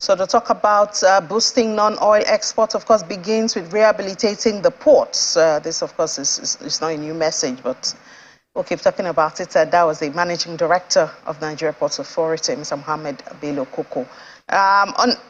So to talk about boosting non-oil exports, of course, begins with rehabilitating the ports. This, of course, is not a new message, but we'll keep talking about it. That was the managing director of Nigeria Ports Authority, Mr. Mohammed Bello Koko.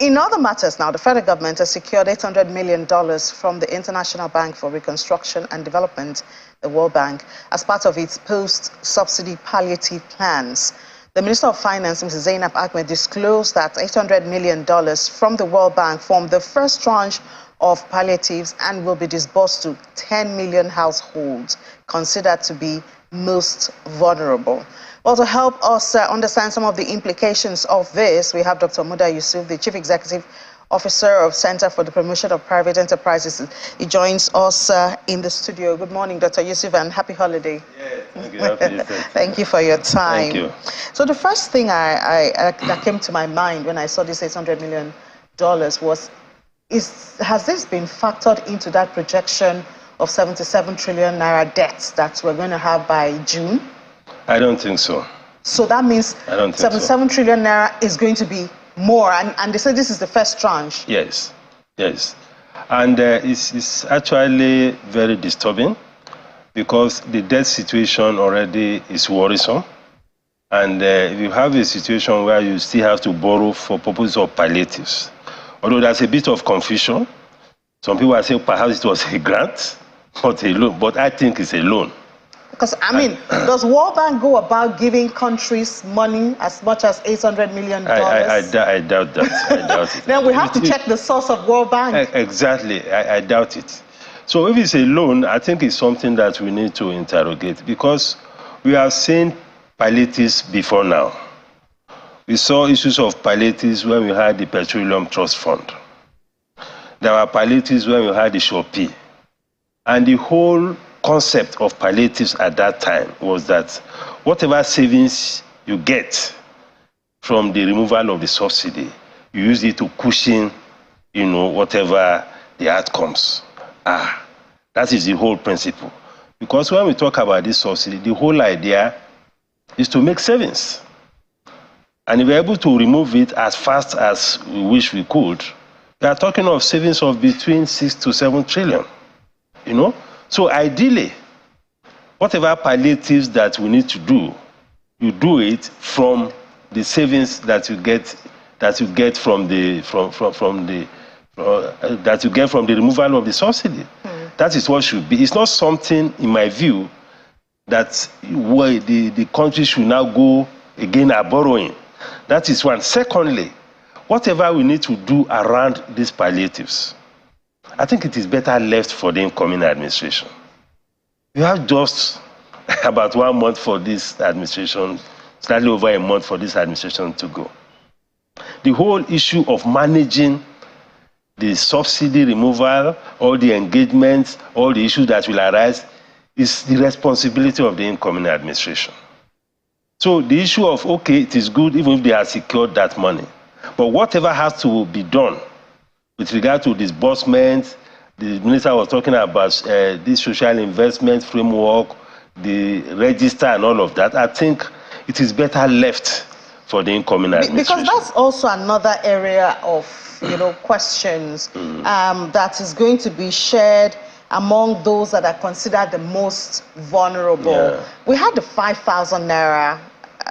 In other matters now, the federal government has secured $800 million from the International Bank for Reconstruction and Development, the World Bank, as part of its post-subsidy palliative plans. The Minister of Finance, Mrs. Zainab Ahmed, disclosed that $800 million from the World Bank formed the first tranche of palliatives and will be disbursed to 10 million households considered to be most vulnerable. Well, to help us understand some of the implications of this, we have Dr. Muda Yusuf, the Chief Executive Officer of Center for the Promotion of Private Enterprises. He joins us in the studio. Good morning, Dr. Yusuf, and happy holiday. Yes, thank you. Happy Thank you for your time. Thank you. So the first thing that came to my mind when I saw this $800 million was, has this been factored into that projection of 77 trillion naira debts that we're going to have by June? I don't think so. So that means 77 trillion naira is going to be more, and they say this is the first tranche. Yes, yes. And it's actually very disturbing because the debt situation already is worrisome. And if you have a situation where you still have to borrow for purposes of palliatives, although there's a bit of confusion, some people are saying perhaps it was a grant, not a loan, but I think it's a loan. Because, I mean, does World Bank go about giving countries money as much as $800 million? I doubt that. I doubt it. Then we have to check the source of World Bank. Exactly. I doubt it. So if it's a loan, I think it's something that we need to interrogate because we have seen palliatives before now. We saw issues of palliatives when we had the Petroleum Trust Fund. There were palliatives when we had the Shopee. And the whole concept of palliatives at that time was that whatever savings you get from the removal of the subsidy, you use it to cushion, whatever the outcomes are. That is the whole principle. Because when we talk about this subsidy, the whole idea is to make savings. And if we're able to remove it as fast as we wish we could, we are talking of savings of between 6 to 7 trillion, So ideally, whatever palliatives that we need to do, you do it from the savings that you get from the removal of the subsidy. That is what should be. It's not something, in my view, that the country should now go again are borrowing. That is one. Secondly, whatever we need to do around these palliatives, I think it is better left for the incoming administration. We have just about 1 month for this administration, slightly over a month for this administration to go. The whole issue of managing the subsidy removal, all the engagements, all the issues that will arise is the responsibility of the incoming administration. So the issue of, okay, it is good even if they have secured that money, but whatever has to be done with regard to disbursement, the minister was talking about this social investment framework, the register and all of that. I think it is better left for the incoming administration. Because that's also another area of questions that is going to be shared among those that are considered the most vulnerable. Yeah. We had the 5,000 naira.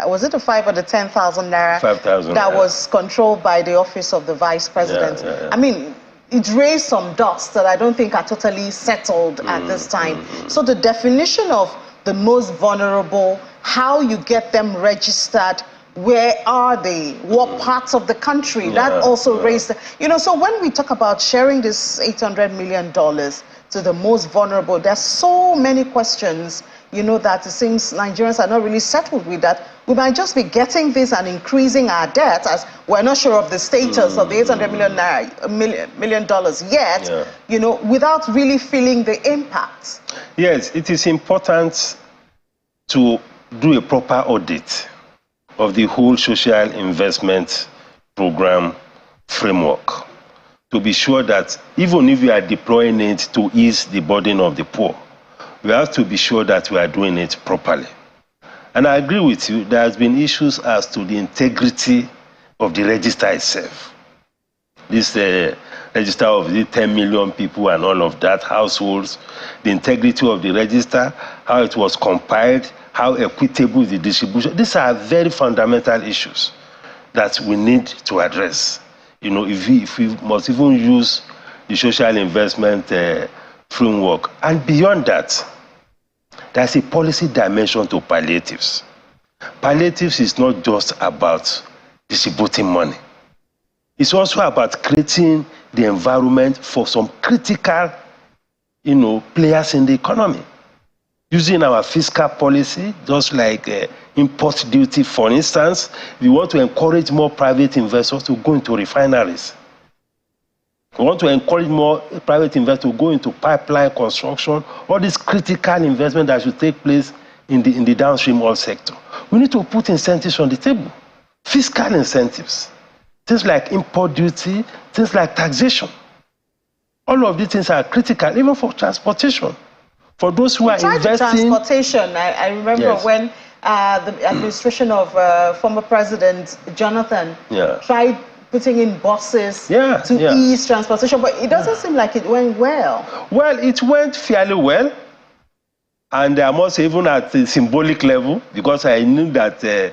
Was it the 5 or the 10,000 naira? 5,000. That was controlled by the office of the vice president. Yeah. I mean, it raised some dust that I don't think are totally settled at this time. So the definition of the most vulnerable, how you get them registered, where are they, what parts of the country, that also raised, so when we talk about sharing this $800 million to the most vulnerable, there's so many questions, that it seems Nigerians are not really settled with that. We might just be getting this and increasing our debt as we're not sure of the status of the $800 million yet, without really feeling the impact. Yes, it is important to do a proper audit of the whole social investment program framework to be sure that even if we are deploying it to ease the burden of the poor, we have to be sure that we are doing it properly. And I agree with you, there has been issues as to the integrity of the register itself. this register of the 10 million people and all of that, households, the integrity of the register, how it was compiled, how equitable the distribution. These are very fundamental issues that we need to address. You know, if we must even use the social investment framework. And beyond that, there's a policy dimension to palliatives. Palliatives is not just about distributing money. It's also about creating the environment for some critical, players in the economy. Using our fiscal policy, just like import duty, for instance, we want to encourage more private investors to go into refineries. We want to encourage more private investors to go into pipeline construction, all this critical investment that should take place in the downstream oil sector. We need to put incentives on the table, fiscal incentives, things like import duty, things like taxation. All of these things are critical, even for transportation. For those who are investing... Transportation, I remember when the administration of former President Jonathan tried putting in buses to ease transportation, but it doesn't seem like it went well. Well, it went fairly well, and I must say even at a symbolic level, because I knew that the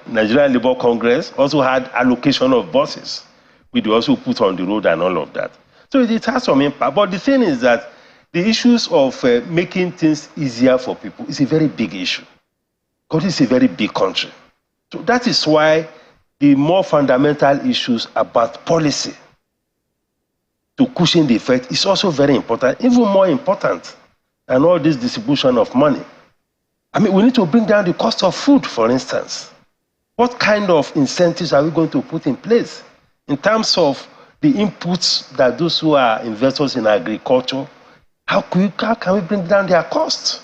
Nigerian Labour Congress also had allocation of buses, which they also put on the road and all of that. So it has some impact, but the thing is that the issues of making things easier for people is a very big issue, because it's a very big country. So that is why the more fundamental issues about policy to cushion the effect is also very important, even more important than all this distribution of money. I mean, we need to bring down the cost of food, for instance. What kind of incentives are we going to put in place in terms of the inputs that those who are investors in agriculture, how can we bring down their costs?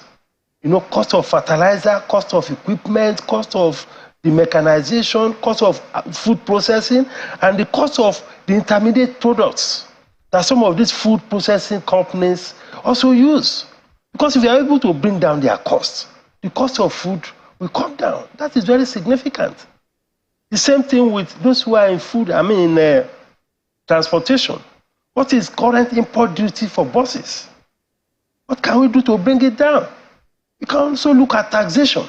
Cost of fertilizer, cost of equipment, cost of the mechanization, cost of food processing, and the cost of the intermediate products that some of these food processing companies also use. Because if you are able to bring down their costs, the cost of food will come down. That is very significant. The same thing with those who are in food, transportation. What is current import duty for buses? What can we do to bring it down? We can also look at taxation.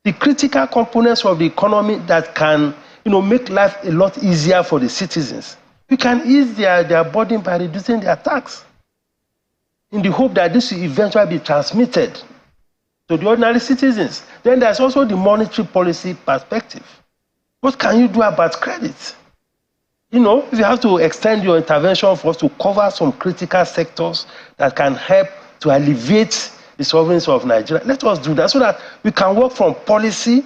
The critical components of the economy that can, make life a lot easier for the citizens. We can ease their burden by reducing their tax, in the hope that this will eventually be transmitted to the ordinary citizens. Then there's also the monetary policy perspective. What can you do about credit? If you have to extend your intervention for us to cover some critical sectors that can help to alleviate the sovereignty of Nigeria, let us do that so that we can work from policy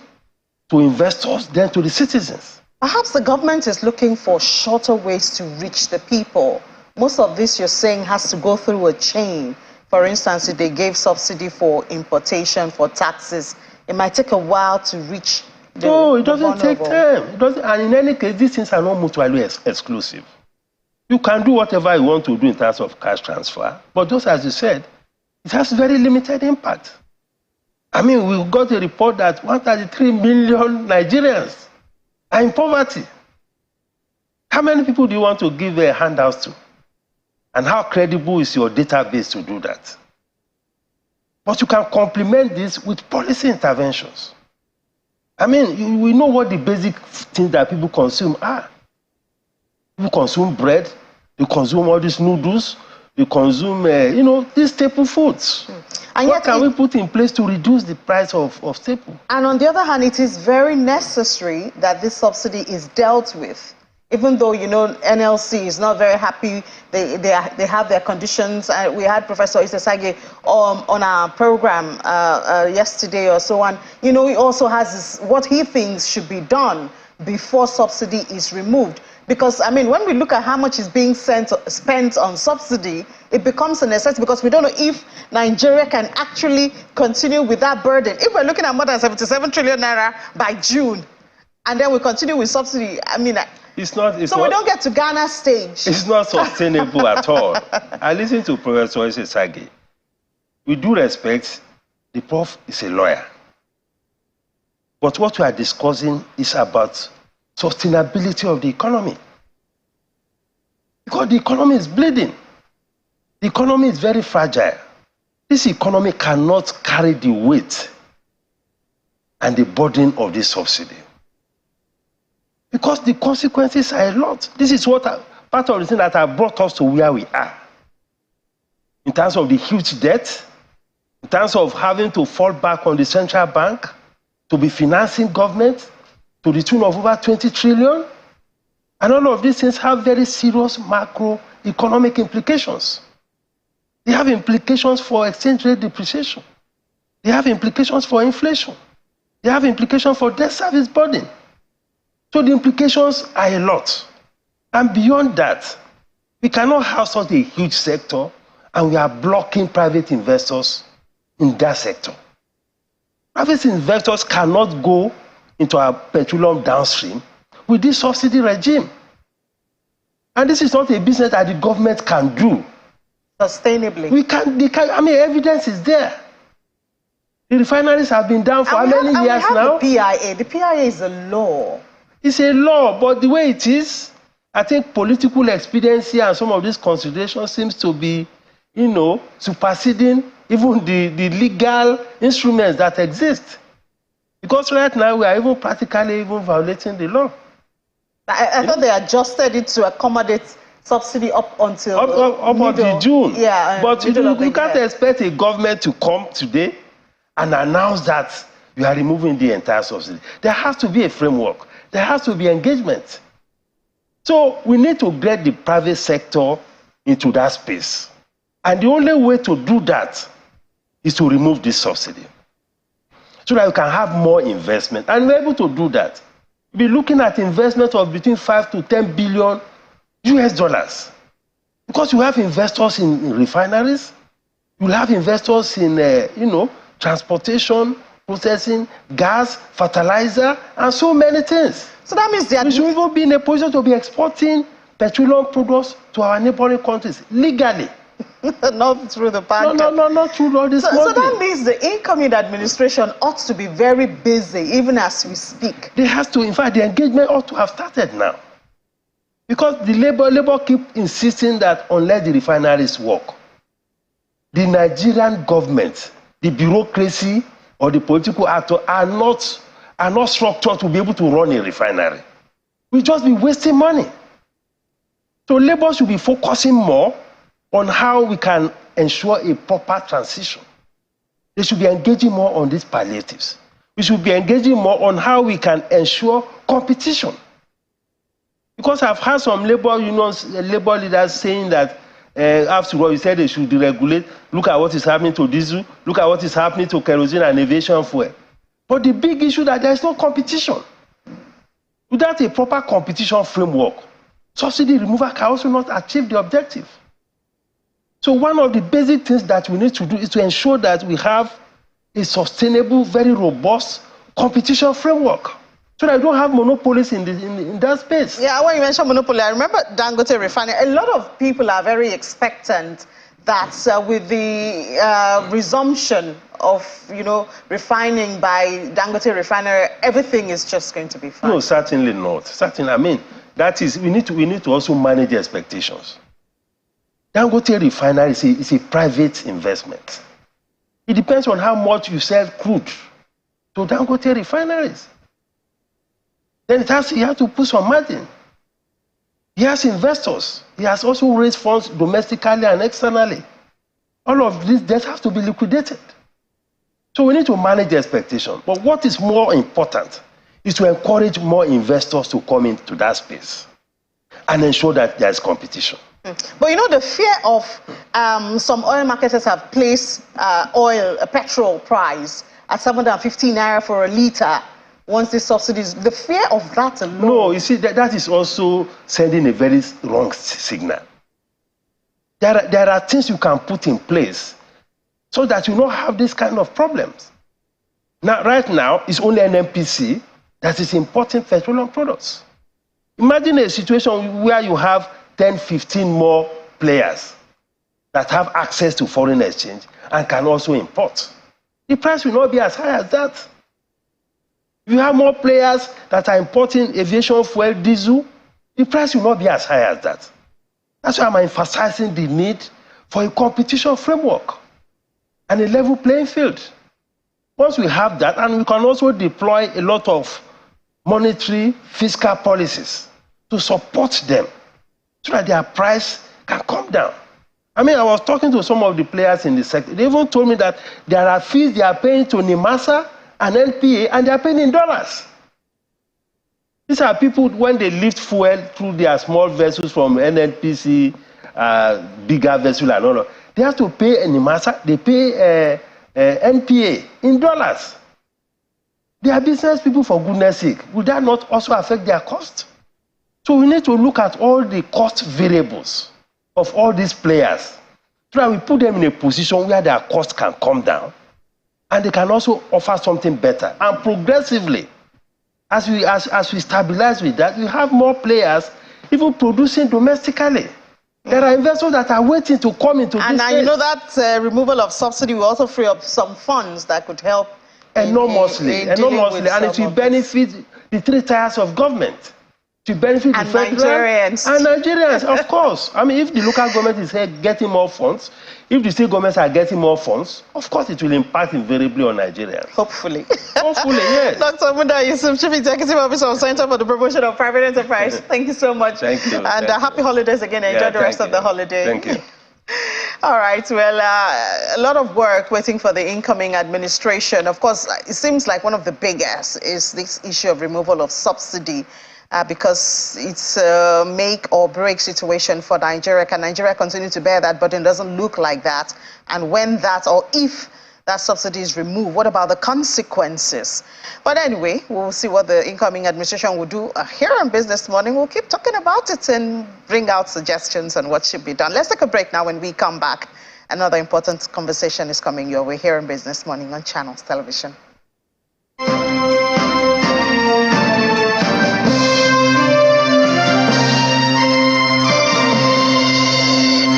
to investors, then to the citizens. Perhaps the government is looking for shorter ways to reach the people. Most of this you're saying has to go through a chain. For instance, if they gave subsidy for importation, for taxes, it might take a while to reach the No, it doesn't take time. And in any case, these things are not mutually exclusive. You can do whatever you want to do in terms of cash transfer, but just as you said, it has very limited impact. I mean, we got a report that 133 million Nigerians are in poverty. How many people do you want to give handouts to? And how credible is your database to do that? But you can complement this with policy interventions. I mean, we know what the basic things that people consume are. People consume bread, they consume all these noodles, they consume, these staple foods. And what can we put in place to reduce the price of staple? And on the other hand, it is very necessary that this subsidy is dealt with. Even though, NLC is not very happy, they have their conditions. We had Professor Isesage on our program yesterday or so on. He also has what he thinks should be done before subsidy is removed. Because, I mean, when we look at how much is being spent on subsidy, it becomes a necessity because we don't know if Nigeria can actually continue with that burden. If we're looking at more than 77 trillion naira by June, and then we continue with subsidy, I mean... we don't get to Ghana stage. It's not sustainable at all. I listened to Professor Isesage. With due respect, the prof is a lawyer. But what we are discussing is about sustainability of the economy. Because the economy is bleeding. The economy is very fragile. This economy cannot carry the weight and the burden of this subsidy. Because the consequences are a lot. This is what part of the thing that have brought us to where we are. In terms of the huge debt, in terms of having to fall back on the central bank to be financing government to the tune of over 20 trillion. And all of these things have very serious macroeconomic implications. They have implications for exchange rate depreciation. They have implications for inflation. They have implications for debt service burden. So the implications are a lot. And beyond that, we cannot have such a huge sector and we are blocking private investors in that sector. Private investors cannot go into our petroleum downstream with this subsidy regime. And this is not a business that the government can do sustainably. Evidence is there. The refineries have been down for how many years now? The PIA is a law. It's a law, but the way it is, I think political expediency and some of these considerations seems to be, superseding even the legal instruments that exist. Because right now we are even practically violating the law. I thought they adjusted it to accommodate subsidy up until June. Yeah, but you can't expect a government to come today and announce that you are removing the entire subsidy. There has to be a framework. There has to be engagement. So we need to get the private sector into that space. And the only way to do that is to remove this subsidy so that we can have more investment. And we're able to do that. We'll be looking at investment of between 5 to 10 billion US dollars. Because you have investors in refineries, you have investors in transportation, processing, gas, fertilizer, and so many things. So that means we should even be in a position to be exporting petroleum products to our neighboring countries legally. Not through the bank. No, not through all this money. So that means the incoming administration ought to be very busy, even as we speak. They have to, in fact, the engagement ought to have started now. Because the Labour keep insisting that unless the refineries work, the Nigerian government, the bureaucracy, or the political actor are not structured to be able to run a refinery. We'll just be wasting money. So Labour should be focusing more on how we can ensure a proper transition. They should be engaging more on these palliatives. We should be engaging more on how we can ensure competition. Because I've heard some labor unions, labor leaders saying that after all, you said they should deregulate. Look at what is happening to diesel. Look at what is happening to kerosene and aviation fuel. But the big issue is that there is no competition. Without a proper competition framework, subsidy removal can also not achieve the objective. So one of the basic things that we need to do is to ensure that we have a sustainable, very robust competition framework, so that we don't have monopolies in that space. Yeah, when you mentioned monopoly, I remember Dangote Refinery. A lot of people are very expectant that with the resumption of, refining by Dangote Refinery, everything is just going to be fine. No, certainly not. Certainly, that is, we need to also manage expectations. Dangote Refinery is a private investment. It depends on how much you sell crude to Dangote refineries. Then he has to put some margin. He has investors. He has also raised funds domestically and externally. All of these debts have to be liquidated. So we need to manage the expectation. But what is more important is to encourage more investors to come into that space and ensure that there is competition. But the fear of some oil marketers have placed a petrol price at 750 naira for a litre once the subsidies, the fear of that alone. No, you see, that is also sending a very wrong signal. There are things you can put in place so that you don't have this kind of problems. Now, right now, it's only NNPC that is importing petroleum products. Imagine a situation where you have 10, 15 more players that have access to foreign exchange and can also import. The price will not be as high as that. If you have more players that are importing aviation fuel, diesel, the price will not be as high as that. That's why I'm emphasizing the need for a competition framework and a level playing field. Once we have that, and we can also deploy a lot of monetary fiscal policies to support them so that their price can come down. I mean, I was talking to some of the players in the sector. They even told me that there are fees they are paying to NIMASA and NPA, and they are paying in dollars. These are people, when they lift fuel through their small vessels from NNPC, bigger vessel and all, they have to pay NIMASA, they pay NPA in dollars. They are business people, for goodness sake. Would that not also affect their cost? So we need to look at all the cost variables of all these players so that we put them in a position where their cost can come down and they can also offer something better. And progressively, as we stabilize with that, we have more players even producing domestically. There are investors that are waiting to come into this space. And you know that removal of subsidy will also free up some funds that could help enormously, and it will benefit the three tiers of government. To benefit the federal Nigerians. And Nigerians, of course. I mean, if the local government is getting more funds, if the state governments are getting more funds, of course it will impact invariably on Nigerians. Hopefully. Hopefully, yes. Dr. Muda Yusuf, Chief Executive Officer of Center for the Promotion of Private Enterprise. Thank you so much. Thank you. And happy holidays again. Enjoy the rest of the holiday. Thank you. All right, well, a lot of work waiting for the incoming administration. Of course, it seems like one of the biggest is this issue of removal of subsidy. Because it's a make or break situation for Nigeria. Can Nigeria continue to bear that burden? Doesn't look like that. And when that, or if that subsidy is removed, what about the consequences? But anyway, we'll see what the incoming administration will do. Here on Business Morning, we'll keep talking about it and bring out suggestions on what should be done. Let's take a break now. When we come back, another important conversation is coming your way here on Business Morning on Channels Television.